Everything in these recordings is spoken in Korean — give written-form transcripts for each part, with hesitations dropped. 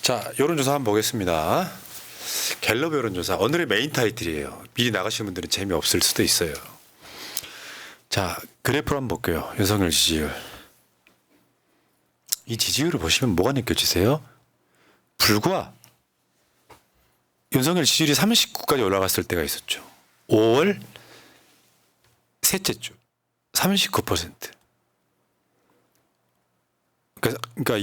자, 여론조사 한번 보겠습니다. 갤럽 여론조사 오늘의 메인 타이틀이에요. 미리 나가시는 분들은 재미없을 수도 있어요. 자, 그래프를 한번 볼게요. 윤석열 지지율. 이 지지율을 보시면 뭐가 느껴지세요? 불과 윤석열 지지율이 39까지 올라갔을 때가 있었죠. 5월 셋째 주 39%. 그러니까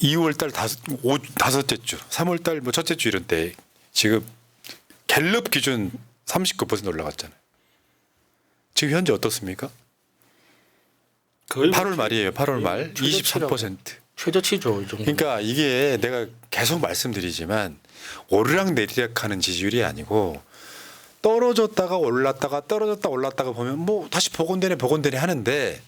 2월 달 다섯째 주, 3월 달 뭐 첫째 주 이런 때 지금 갤럽 기준 39% 올라갔잖아요. 지금 현재 어떻습니까? 8월 말이에요. 8월 말 23%. 최저치죠, 이 정도. 그러니까 이게 내가 계속 말씀드리지만 오르락내리락하는 지지율이 아니고 떨어졌다가 올랐다가 떨어졌다 올랐다가 보면 뭐 다시 복원되네 하는데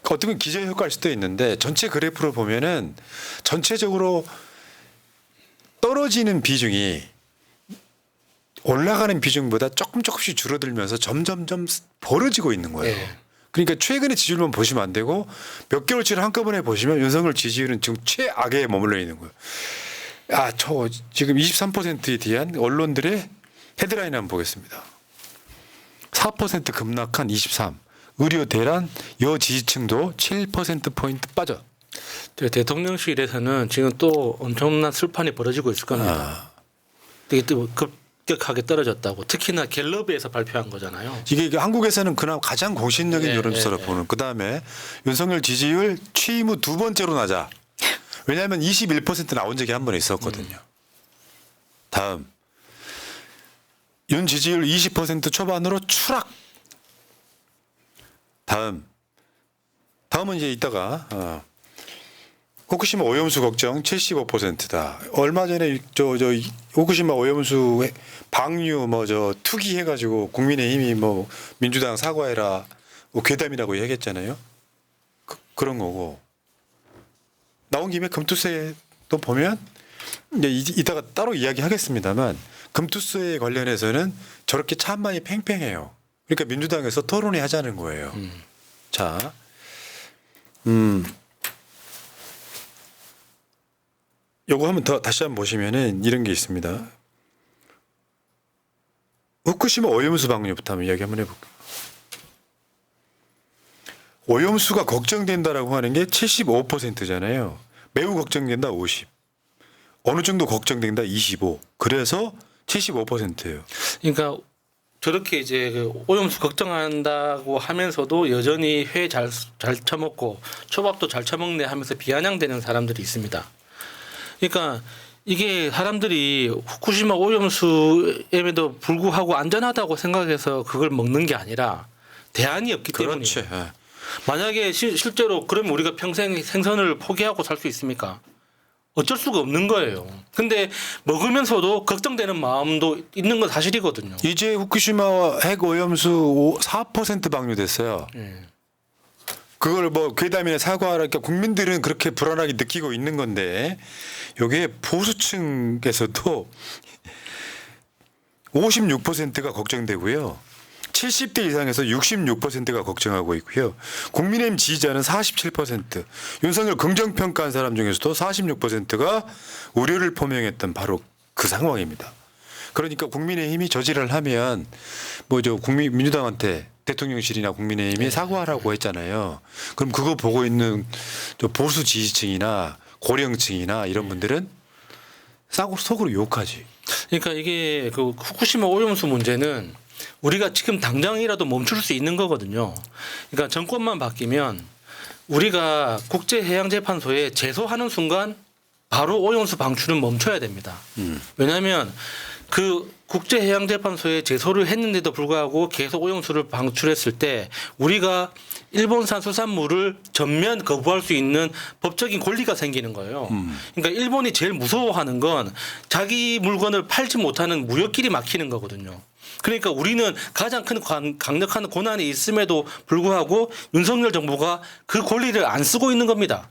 어떻게 보면 기저효과일 수도 있는데 전체 그래프를 보면은 전체적으로 떨어지는 비중이 올라가는 비중보다 조금씩 줄어들면서 점점점 벌어지고 있는 거예요. 네. 그러니까 최근의 지지율만 보시면 안 되고 몇 개월치를 한꺼번에 보시면 윤석열 지지율은 지금 최악에 머물러 있는 거예요. 아, 저 지금 23%에 대한 언론들의 헤드라인 한번 보겠습니다. 4% 급락한 23. 의료 대란 여 지지층도 7%포인트 빠져. 대통령실에서는 지금 또 엄청난 술판이 벌어지고 있을 겁니다. 되게 또 급격하게 떨어졌다고. 특히나 갤럽에서 발표한 거잖아요. 이게 한국에서는 그나마 가장 공신력인 네, 여론조사로 네, 보는. 그다음에 윤석열 지지율 취임 후 두 번째로 낮아. 왜냐하면 21% 나온 적이 한 번 있었거든요. 다음 윤 지지율 20% 초반으로 추락. 다음은 이제 이따가 후쿠시마 오염수 걱정 75%다. 얼마 전에 저 후쿠시마 오염수 방류 투기 해가지고 국민의힘이 뭐 민주당 사과해라 뭐 괴담이라고 얘기했잖아요. 그런 거고 나온 김에 금투세도 보면 이제 이따가 따로 이야기하겠습니다만 금투세 관련해서는 저렇게 찬반이 팽팽해요. 그러니까 민주당에서 토론회 하자는 거예요. 자, 요거 한번 더 다시 한번 보시면은 이런 게 있습니다. 후쿠시마 오염수 방류부터 한번 이야기 한번 해볼게요. 오염수가 걱정된다라고 하는 게 75%잖아요. 매우 걱정된다 50. 어느 정도 걱정된다 25. 그래서 75%예요. 그러니까 저렇게 이제 그 오염수 걱정한다고 하면서도 여전히 회 잘 처먹고 초밥도 잘 처먹네 하면서 비아냥대는 사람들이 있습니다. 그러니까 이게 사람들이 후쿠시마 오염수에도 불구하고 안전하다고 생각해서 그걸 먹는 게 아니라 대안이 없기 때문에. 그렇지. 만약에 실제로 그러면 우리가 평생 생선을 포기하고 살 수 있습니까? 어쩔 수가 없는 거예요. 근데 먹으면서도 걱정되는 마음도 있는 건 사실이거든요. 이제 후쿠시마 핵 오염수 4% 방류됐어요. 그걸 뭐 괴담이나 사과랄까 국민들은 그렇게 불안하게 느끼고 있는 건데 이게 보수층에서도 56%가 걱정되고요. 70대 이상에서 66%가 걱정하고 있고요. 국민의힘 지지자는 47%, 윤석열 긍정평가한 사람 중에서도 46%가 우려를 표명했던 바로 그 상황입니다. 그러니까 국민의힘이 저지를 하면 민주당한테 대통령실이나 국민의힘이 사과하라고 했잖아요. 그럼 그거 보고 있는 보수 지지층이나 고령층이나 이런 분들은 속으로 욕하지. 그러니까 이게 그 후쿠시마 오염수 문제는 우리가 지금 당장이라도 멈출 수 있는 거거든요. 그러니까 정권만 바뀌면 우리가 국제해양재판소에 제소하는 순간 바로 오염수 방출은 멈춰야 됩니다. 왜냐하면 그 국제해양재판소에 제소를 했는데도 불구하고 계속 오염수를 방출했을 때 우리가 일본산 수산물을 전면 거부할 수 있는 법적인 권리가 생기는 거예요. 그러니까 일본이 제일 무서워하는 건 자기 물건을 팔지 못하는 무역길이 막히는 거거든요. 그러니까 우리는 가장 큰 강력한 고난이 있음에도 불구하고 윤석열 정부가 그 권리를 안 쓰고 있는 겁니다.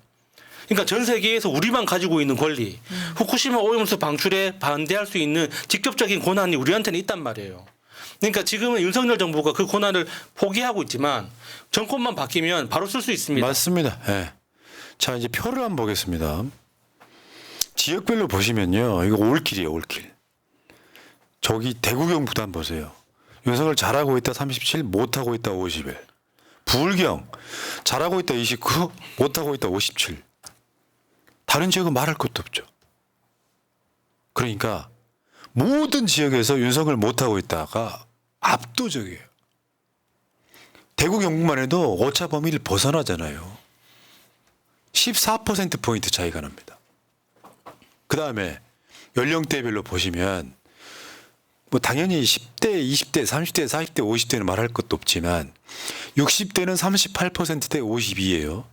그러니까 전 세계에서 우리만 가지고 있는 권리, 후쿠시마 오염수 방출에 반대할 수 있는 직접적인 권한이 우리한테는 있단 말이에요. 그러니까 지금은 윤석열 정부가 그 권한을 포기하고 있지만 정권만 바뀌면 바로 쓸 수 있습니다. 맞습니다. 네. 자, 이제 표를 한번 보겠습니다. 지역별로 보시면요. 이거 올킬이에요. 올킬. 저기 대구 경북도 한번 보세요. 윤석열 잘하고 있다 37, 못하고 있다 51. 부울경 잘하고 있다 29, 못하고 있다 57. 다른 지역은 말할 것도 없죠. 그러니까 모든 지역에서 윤석열 못하고 있다가 압도적이에요. 대구 경북만 해도 오차 범위를 벗어나잖아요. 14%포인트 차이가 납니다. 그 다음에 연령대별로 보시면 뭐 당연히 10대, 20대, 30대, 40대, 50대는 말할 것도 없지만 60대는 38%대 52예요.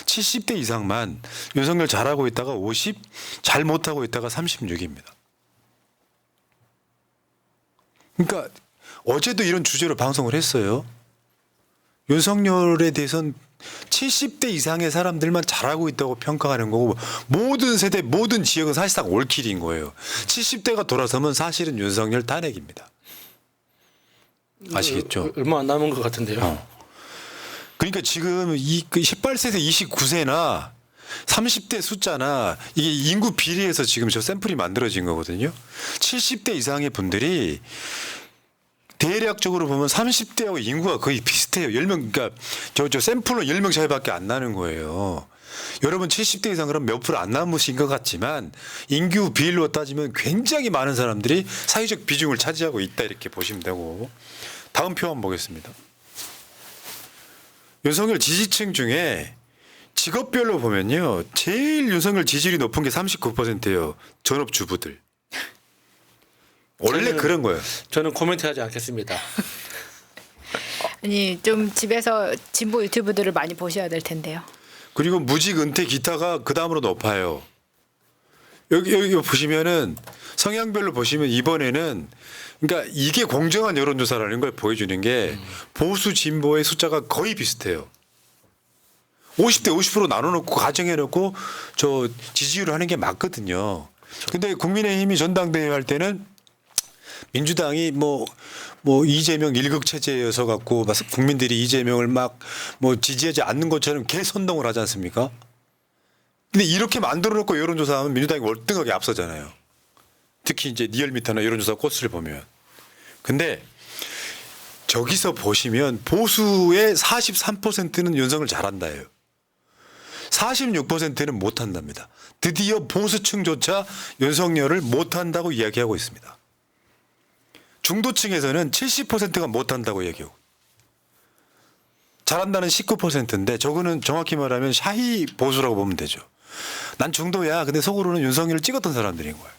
70대 이상만 윤석열 잘하고 있다가 50, 잘 못하고 있다가 36입니다. 그러니까 어제도 이런 주제로 방송을 했어요. 윤석열에 대해서는 70대 이상의 사람들만 잘하고 있다고 평가하는 거고 모든 세대 모든 지역은 사실상 올킬인 거예요. 70대가 돌아서면 사실은 윤석열 탄핵입니다. 아시겠죠? 얼마 안 남은 것 같은데요. 그러니까 지금 이 18세에서 29세나 30대 숫자나 이게 인구 비례해서 지금 저 샘플이 만들어진 거거든요. 70대 이상의 분들이 대략적으로 보면 30대하고 인구가 거의 비슷해요. 10명, 그러니까 저 샘플로 10명 차이밖에 안 나는 거예요. 여러분 70대 이상 그럼 몇 프로 안 남으신 것 같지만 인구 비율로 따지면 굉장히 많은 사람들이 사회적 비중을 차지하고 있다 이렇게 보시면 되고 다음 표 한번 보겠습니다. 윤석열 지지층 중에 직업별로 보면요. 제일 윤석열 지지율이 높은 게 39%예요. 전업주부들. 원래 그런 거예요. 저는 코멘트하지 않겠습니다. 아니 좀 집에서 진보 유튜브들을 많이 보셔야 될 텐데요. 그리고 무직 은퇴 기타가 그 다음으로 높아요. 여기 보시면은 성향별로 보시면 이번에는 그러니까 이게 공정한 여론조사라는 걸 보여주는 게 보수 진보의 숫자가 거의 비슷해요. 50대 50% 나눠놓고 가정해놓고 저 지지율을 하는 게 맞거든요. 근데 국민의힘이 전당대회 할 때는 민주당이 뭐 이재명 일극 체제여서 갖고 국민들이 이재명을 막 뭐 지지하지 않는 것처럼 개선동을 하지 않습니까? 근데 이렇게 만들어 놓고 여론조사하면 민주당이 월등하게 앞서잖아요. 특히 이제 리얼미터나 여론조사 꽃을 보면. 근데 저기서 보시면 보수의 43%는 윤석을 잘한다예요. 46%는 못한답니다. 드디어 보수층조차 윤석열을 못한다고 이야기하고 있습니다. 중도층에서는 70%가 못한다고 얘기하고 잘한다는 19%인데 저거는 정확히 말하면 샤히 보수라고 보면 되죠. 난 중도야. 근데 속으로는 윤석열을 찍었던 사람들인 거예요.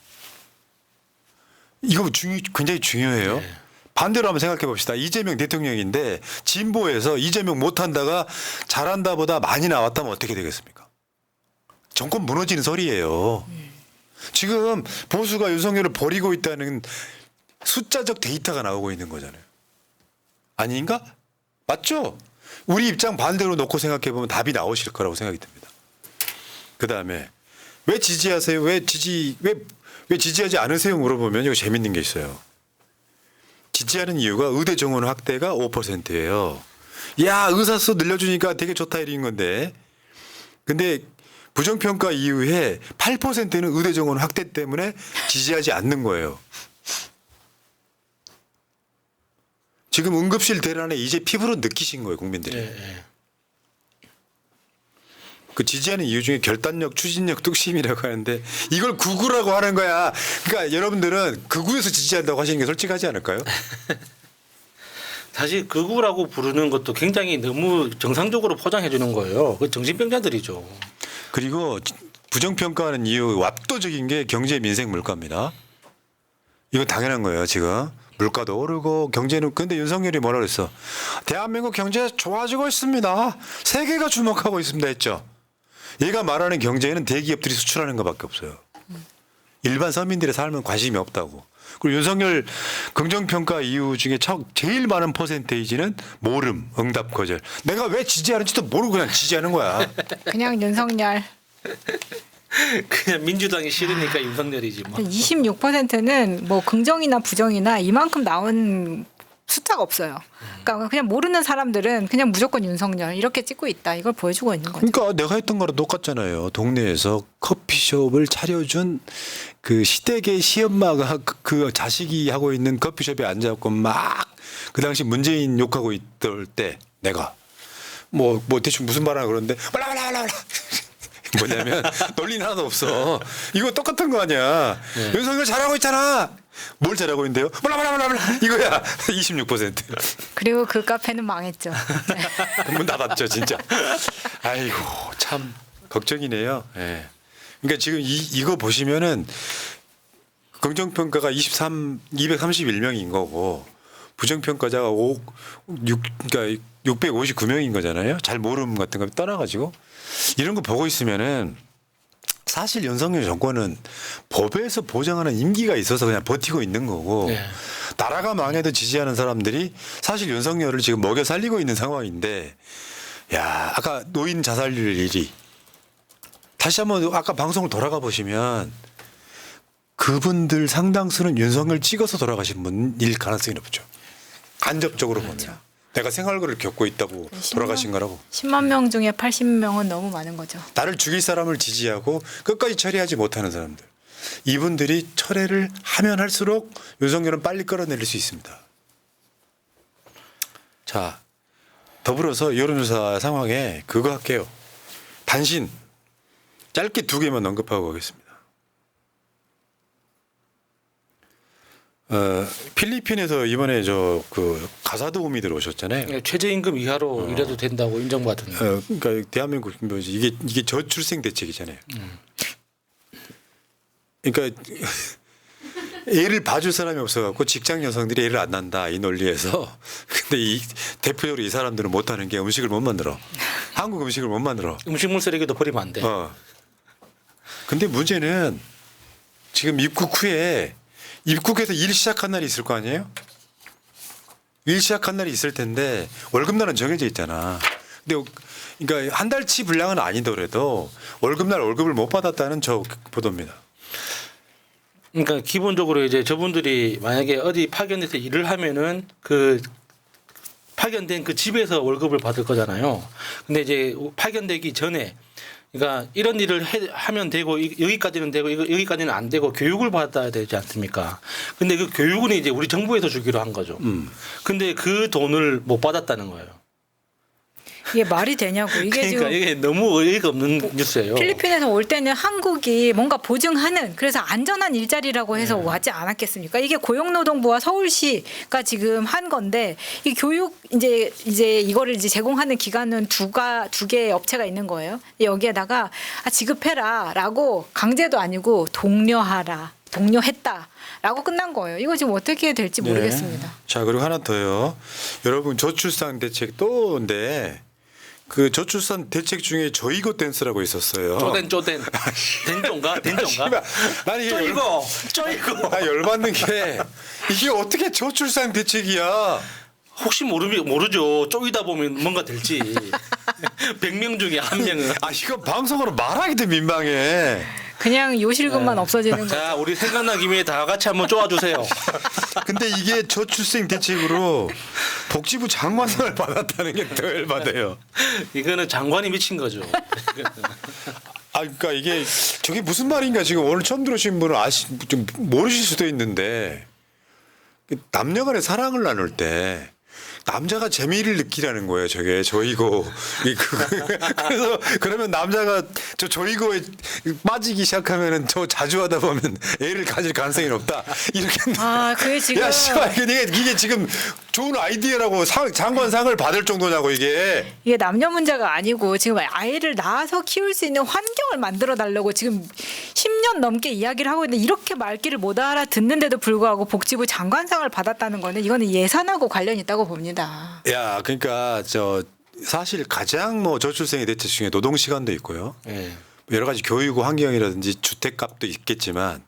이거 굉장히 중요해요. 네. 반대로 한번 생각해 봅시다. 이재명 대통령인데 진보에서 이재명 못한다가 잘한다보다 많이 나왔다면 어떻게 되겠습니까? 정권 무너지는 소리예요. 지금 보수가 윤석열을 버리고 있다는 숫자적 데이터가 나오고 있는 거잖아요. 아닌가? 맞죠? 우리 입장 반대로 놓고 생각해 보면 답이 나오실 거라고 생각이 듭니다. 그 다음에 왜 지지하세요? 왜 지지하지 않으세요? 물어보면 이거 재밌는 게 있어요. 지지하는 이유가 의대 정원 확대가 5%예요. 야, 의사수 늘려주니까 되게 좋다 이런 건데. 근데 부정평가 이후에 8%는 의대 정원 확대 때문에 지지하지 않는 거예요. 지금 응급실 대란에 이제 피부로 느끼신 거예요, 국민들이. 네. 그 지지하는 이유 중에 결단력, 추진력, 뚝심이라고 하는데 이걸 극우라고 하는 거야. 그러니까 여러분들은 극우에서 지지한다고 하시는 게 솔직하지 않을까요? 사실 극우라고 부르는 것도 굉장히 너무 정상적으로 포장해 주는 거예요. 그 정신병자들이죠. 그리고 부정평가하는 이유 압도적인 게 경제, 민생, 물가입니다. 이건 당연한 거예요, 지금. 물가도 오르고 경제는 근데 윤석열이 뭐라 그랬어? 대한민국 경제 좋아지고 있습니다. 세계가 주목하고 있습니다 했죠. 얘가 말하는 경제에는 대기업들이 수출하는 것밖에 없어요. 일반 서민들의 삶은 관심이 없다고. 그리고 윤석열 긍정평가 이유 중에 제일 많은 퍼센테이지는 모름, 응답 거절. 내가 왜 지지하는지도 모르고 그냥 지지하는 거야. 그냥 윤석열. 그냥 민주당이 싫으니까 윤석열이지 뭐. 26%는 뭐 긍정이나 부정이나 이만큼 나온 숫자가 없어요. 그러니까 그냥 모르는 사람들은 그냥 무조건 윤석열 이렇게 찍고 있다. 이걸 보여주고 있는 거죠. 그러니까 내가 했던 거랑 똑같잖아요. 동네에서 커피숍을 차려준 그 시댁의 시엄마가 그 자식이 하고 있는 커피숍에 앉아갖고 막 그 당시 문재인 욕하고 있을 때 내가 뭐 대충 무슨 말 하나 그러는데 말라 뭐냐면 논리는 하나도 없어. 이거 똑같은 거 아니야. 윤석열 잘하고 있잖아. 뭘 잘하고 있는데요? 몰라 이거야. 26%. 그리고 그 카페는 망했죠. 문 닫았죠 진짜. 아이고 참 걱정이네요. 예. 그러니까 지금 이거 보시면은 긍정평가가 231명인 거고 부정평가자가 659명인 거잖아요. 잘 모름 같은 거 떠나가지고 이런 거 보고 있으면은 사실 윤석열 정권은 법에서 보장하는 임기가 있어서 그냥 버티고 있는 거고 네. 나라가 망해도 지지하는 사람들이 사실 윤석열을 지금 먹여 살리고 있는 상황인데 야 아까 노인 자살률 1위 다시 한번 아까 방송을 돌아가 보시면 그분들 상당수는 윤석열 찍어서 돌아가신 분일 가능성이 높죠. 간접적으로 보면 내가 생활고를 겪고 있다고 돌아가신 거라고. 10만 명 중에 80명은 너무 많은 거죠. 나를 죽일 사람을 지지하고 끝까지 처리하지 못하는 사람들. 이분들이 철회를 하면 할수록 윤석열은 빨리 끌어내릴 수 있습니다. 자, 더불어서 여론조사 상황에 그거 할게요. 단신 짧게 2개만 언급하고 가겠습니다. 필리핀에서 이번에 그 가사 도우미들 오셨잖아요. 네, 최저임금 이하로 일해도 된다고 인정받은. 그러니까 대한민국 뭐지 이게 저출생 대책이잖아요. 그러니까 애를 봐줄 사람이 없어갖고 직장 여성들이 애를 안 낳는다 이 논리에서 근데 대표적으로 이 사람들은 못하는 게 음식을 못 만들어. 한국 음식을 못 만들어. 음식물 쓰레기도 버리면 안 돼. 근데 문제는 지금 입국해서 일 시작한 날이 있을 거 아니에요? 일 시작한 날이 있을 텐데 월급날은 정해져 있잖아. 근데 그러니까 한 달치 분량은 아니더라도 월급날 월급을 못 받았다는 저 보도입니다. 그러니까 기본적으로 이제 저분들이 만약에 어디 파견돼서 일을 하면은 그 파견된 그 집에서 월급을 받을 거잖아요. 근데 이제 파견되기 전에 그러니까 이런 일을 하면 되고 여기까지는 되고 여기까지는 안 되고 교육을 받아야 되지 않습니까? 근데 그 교육은 이제 우리 정부에서 주기로 한 거죠. 근데 그 돈을 못 받았다는 거예요. 이게 말이 되냐고. 이게 그러니까 지금 이게 너무 의의가 없는 뉴스예요. 필리핀에서 올 때는 한국이 뭔가 보증하는 그래서 안전한 일자리라고 해서 왔지 않았겠습니까? 이게 고용노동부와 서울시가 지금 한 건데 이 교육 이제 이거를 이제 제공하는 기관은 두 개의 업체가 있는 거예요. 여기에다가 지급해라라고 강제도 아니고 독려했다라고 끝난 거예요. 이거 지금 어떻게 될지 모르겠습니다. 네. 자 그리고 하나 더요. 여러분 저출산 대책 또인데 그 저출산 대책 중에 저이고 댄스라고 있었어요. 쪼댄 된종가 난 이게 쪼이고 나 열받는 게 이게 어떻게 저출산 대책이야? 혹시 모르죠. 쪼이다 보면 뭔가 될지. 100명 중에 한 명은. 이거 방송으로 말하기도 민망해. 그냥 요실금만 없어지는 거죠. 자, 우리 생각난 김에 다 같이 한번 쪼아주세요. 근데 이게 저출생 대책으로 복지부 장관상을 받았다는 게 더 열받아요. 이거는 장관이 미친 거죠. 그러니까 이게 저게 무슨 말인가 지금 오늘 처음 들으신 분은 좀 모르실 수도 있는데 남녀간의 사랑을 나눌 때 남자가 재미를 느끼라는 거예요. 저게 저이고 그래서 그러면 남자가 저이고에 빠지기 시작하면은 저 자주 하다 보면 애를 가질 가능성이 높다. 이렇게 그게 지금 야 씨발 이게 지금 좋은 아이디어라고 장관상을 받을 정도냐고 이게 남녀 문제가 아니고 지금 아이를 낳아서 키울 수 있는 환경을 만들어 달라고 지금 10년 넘게 이야기를 하고 있는데 이렇게 말귀를 못 알아듣는데도 불구하고 복지부 장관상을 받았다는 거는 이거는 예산하고 관련이 있다고 봅니다. 야 그러니까 사실 가장 저출생의 대책 중에 노동 시간도 있고요. 네. 여러 가지 교육 환경이라든지 주택값도 있겠지만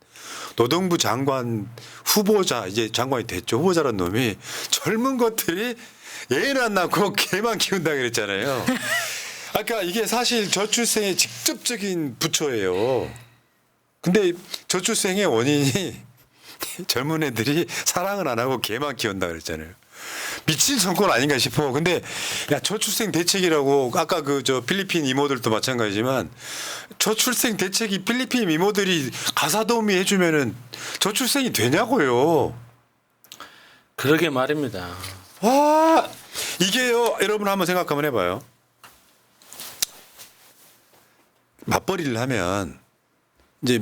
노동부 장관 후보자 이제 장관이 됐죠. 후보자란 놈이 젊은 것들이 애는 안 낳고 개만 키운다 그랬잖아요. 그러니까 이게 사실 저출생의 직접적인 부처예요. 근데 저출생의 원인이 젊은 애들이 사랑을 안 하고 개만 키운다 그랬잖아요. 미친 정권 아닌가 싶어. 근데 야 저출생 대책이라고 아까 그 저 필리핀 이모들도 마찬가지지만 저출생 대책이 필리핀 이모들이 가사도우미 해주면은 저출생이 되냐고요. 그러게 말입니다. 와 이게요 여러분 한번 생각 한번 해봐요. 맞벌이를 하면 이제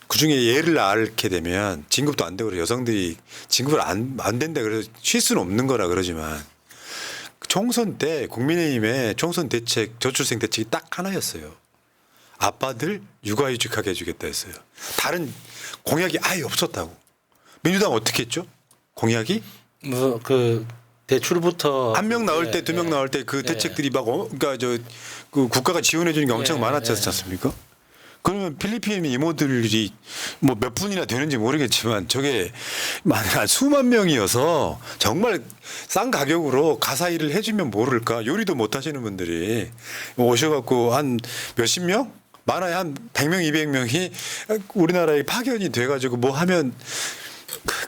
그 중에 얘를 낳게 되면 진급도 안 되고 그래서 여성들이 진급을 안 된다 그래서 쉴 수는 없는 거라 그러지만 총선 때 국민의힘의 총선 대책 저출생 대책이 딱 하나였어요. 아빠들 육아휴직하게 해주겠다 했어요. 다른 공약이 아예 없었다고. 민주당 어떻게 했죠? 공약이 뭐 그 대출부터 한 명 나올 때 두 명 나올 때 그 대책들이 막 그러니까 그 국가가 지원해 주는 게 엄청 많았지 않습니까? 그러면 필리핀 이모들이 뭐 몇 분이나 되는지 모르겠지만 저게 한 수만 명이어서 정말 싼 가격으로 가사 일을 해주면 모를까. 요리도 못 하시는 분들이 오셔갖고 한 몇십 명? 많아야 한 100명, 200명이 우리나라에 파견이 돼가지고 뭐 하면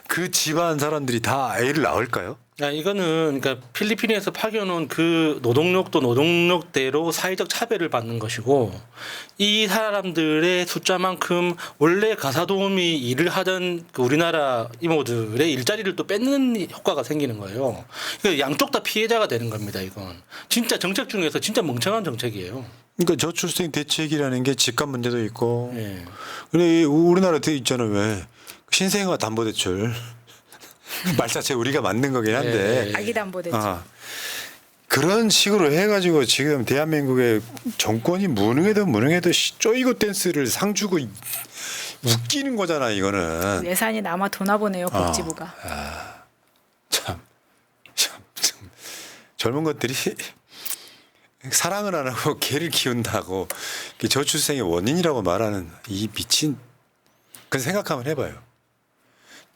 그 집안 사람들이 다 애를 낳을까요? 야, 이거는 그러니까 필리핀에서 파견온 그 노동력도 노동력대로 사회적 차별을 받는 것이고 이 사람들의 숫자만큼 원래 가사도우미 일을 하던 그 우리나라 이모들의 일자리를 또 뺏는 효과가 생기는 거예요. 그러니까 양쪽 다 피해자가 되는 겁니다. 이건 진짜 정책 중에서 진짜 멍청한 정책이에요. 그러니까 저출생 대책이라는 게 집값 문제도 있고 예. 그래 우리나라 돼 있잖아요. 왜 신생아 담보대출 말 자체 우리가 만든 거긴 한데 아기 담보대출. 그런 식으로 해가지고 지금 대한민국의 정권이 무능해도 쪼이고 댄스를 상 주고 웃기는 거잖아 이거는. 예산이 남아 도나 보네요 복지부가. 참 젊은 것들이 사랑을 안 하고 개를 키운다고 저출생의 원인이라고 말하는 이 미친 그 생각 한번 해봐요.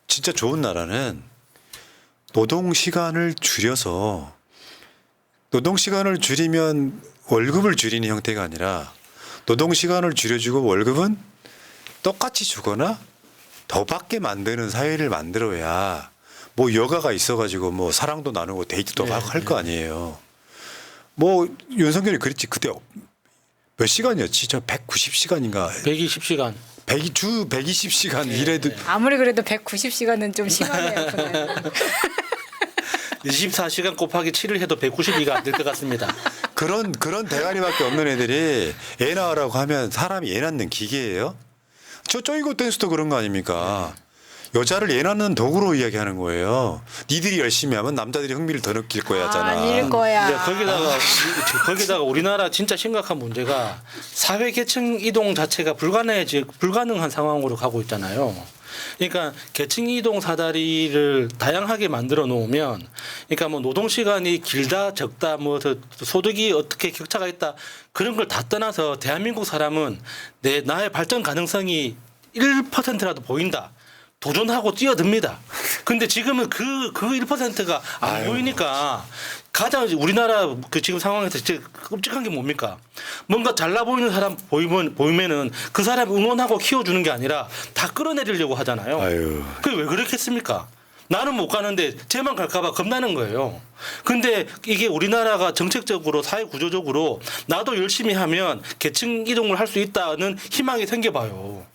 진짜 좋은 나라는 노동 시간을 줄여서 노동 시간을 줄이면 월급을 줄이는 형태가 아니라 노동 시간을 줄여주고 월급은 똑같이 주거나 더 받게 만드는 사회를 만들어야 뭐 여가가 있어가지고 뭐 사랑도 나누고 데이트도 하고 할 거 아니에요. 뭐 윤석열이 그랬지 그때 몇 시간이었지? 저 190시간인가? 120시간. 주 120시간 일해도 아무리 그래도 190시간은 좀 심하네요. 24시간 곱하기 7을 해도 192가 안 될 것 같습니다. 그런 대가리밖에 없는 애들이 애 낳으라고 하면 사람이 애 낳는 기계예요? 저 쪼이고 댄스도 그런 거 아닙니까? 여자를 애 낳는 도구로 이야기하는 거예요. 니들이 열심히 하면 남자들이 흥미를 더 느낄 거야잖아. 아닐 거야. 이제 거기다가 우리나라 진짜 심각한 문제가 사회 계층 이동 자체가 불가능한 상황으로 가고 있잖아요. 그러니까 계층 이동 사다리를 다양하게 만들어 놓으면, 그러니까 뭐 노동 시간이 길다 적다 뭐 소득이 어떻게 격차가 있다 그런 걸 다 떠나서 대한민국 사람은 나의 발전 가능성이 1%라도 보인다. 도전하고 뛰어듭니다. 근데 지금은 그 1%가 안 보이니까 가장 우리나라 그 지금 상황에서 진짜 끔찍한 게 뭡니까? 뭔가 잘나 보이는 사람 보이면은 그 사람 응원하고 키워주는 게 아니라 다 끌어내리려고 하잖아요. 아유. 그게 왜 그렇겠습니까? 나는 못 가는데 쟤만 갈까봐 겁나는 거예요. 근데 이게 우리나라가 정책적으로 사회 구조적으로 나도 열심히 하면 계층 이동을 할 수 있다는 희망이 생겨봐요.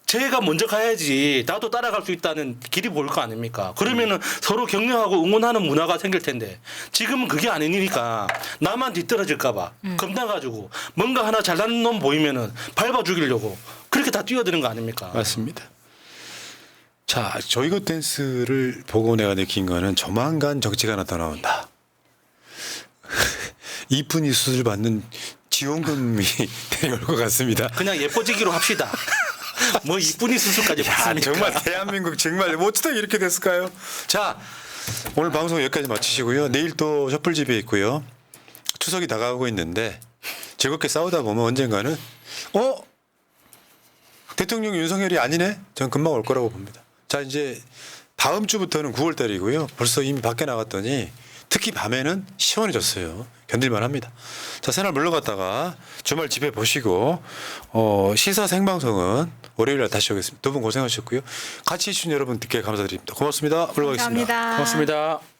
제가 먼저 가야지 나도 따라갈 수 있다는 길이 보일 거 아닙니까? 그러면은 서로 격려하고 응원하는 문화가 생길 텐데 지금은 그게 아니니까 나만 뒤떨어질까 봐 겁나가지고 뭔가 하나 잘나는 놈 보이면은 밟아 죽이려고 그렇게 다 뛰어드는 거 아닙니까? 맞습니다. 자, 저이고 댄스를 보고 내가 느낀 거는 조만간 정치가 나타나온다. 이쁜이 수술 받는 지원금이 내려올 것 같습니다. 그냥 예뻐지기로 합시다. 뭐 이쁜이 수술까지 받습니까? 정말 대한민국 정말 어쩌다 이렇게 됐을까요? 자, 오늘 방송 여기까지 마치시고요. 내일 또 촛불집회 있고요. 추석이 다가오고 있는데 즐겁게 싸우다 보면 언젠가는 대통령 윤석열이 아니네? 전 금방 올 거라고 봅니다. 자, 이제 다음 주부터는 9월 달이고요. 벌써 이미 밖에 나갔더니 특히 밤에는 시원해졌어요. 견딜만 합니다. 자, 새날 물러갔다가 주말 집에 보시고 시사 생방송은 월요일에 다시 오겠습니다. 두 분 고생하셨고요. 같이 해주신 여러분께 감사드립니다. 고맙습니다. 물러가겠습니다. 감사합니다. 고맙습니다.